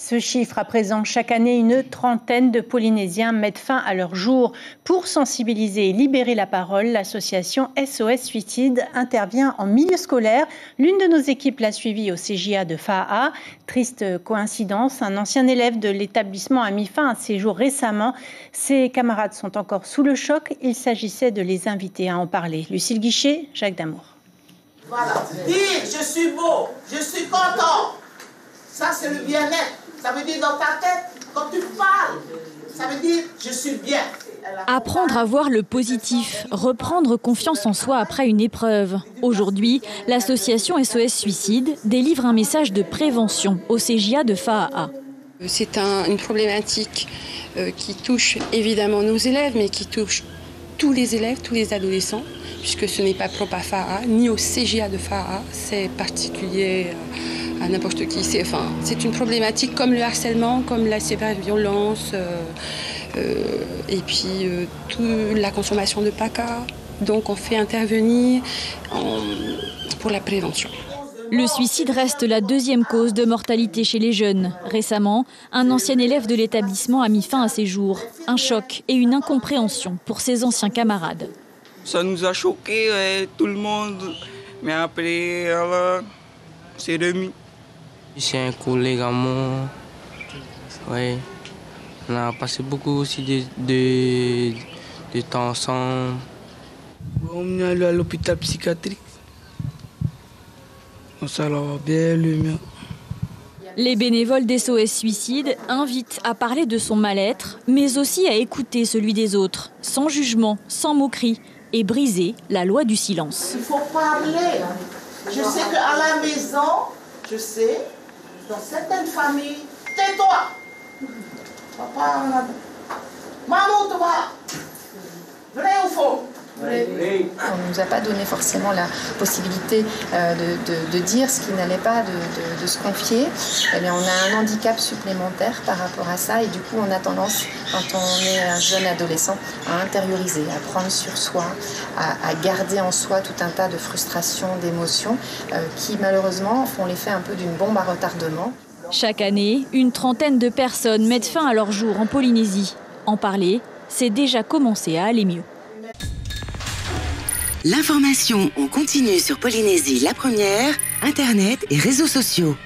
Ce chiffre, à présent, chaque année, une trentaine de Polynésiens mettent fin à leur jour. Pour sensibiliser et libérer la parole, l'association SOS Suicide intervient en milieu scolaire. L'une de nos équipes l'a suivie au CJA de Faa. Triste coïncidence, un ancien élève de l'établissement a mis fin à ses jours récemment. Ses camarades sont encore sous le choc. Il s'agissait de les inviter à en parler. Lucille Guichet, Jacques Damour. Voilà. Dire je suis beau, je suis content. Ça, c'est le bien-être. Ça veut dire dans ta tête, quand tu parles, ça veut dire je suis bien. Apprendre à voir le positif, reprendre confiance en soi après une épreuve. Aujourd'hui, l'association SOS Suicide délivre un message de prévention au CJA de Faa. C'est une problématique qui touche évidemment nos élèves, mais qui touche tous les élèves, tous les adolescents, puisque ce n'est pas propre à Faa, ni au CJA de Faa, c'est particulier à n'importe qui. C'est une problématique comme le harcèlement, comme la cyberviolence, et puis la consommation de PACA. Donc on fait intervenir pour la prévention. Le suicide reste la deuxième cause de mortalité chez les jeunes. Récemment, un ancien élève de l'établissement a mis fin à ses jours. Un choc et une incompréhension pour ses anciens camarades. Ça nous a choqués, tout le monde. Mais après, c'est remis. C'est un collègue à moi. Ouais. On a passé beaucoup aussi de temps ensemble. On est allé à l'hôpital psychiatrique. Ça va bien, le mieux. Les bénévoles d'SOS Suicide invitent à parler de son mal-être, mais aussi à écouter celui des autres, sans jugement, sans moquerie, et briser la loi du silence. Il faut parler. Je sais qu'à la maison, dans certaines familles, tais-toi. Papa, maman, toi. Vrai ou faux? On ne nous a pas donné forcément la possibilité de dire ce qui n'allait pas, de se confier. Eh bien, on a un handicap supplémentaire par rapport à ça et du coup on a tendance, quand on est un jeune adolescent, à intérioriser, à prendre sur soi, à garder en soi tout un tas de frustrations, d'émotions qui malheureusement font l'effet un peu d'une bombe à retardement. Chaque année, une trentaine de personnes mettent fin à leur jour en Polynésie. En parler, c'est déjà commencé à aller mieux. L'information en continu sur Polynésie la première, Internet et réseaux sociaux.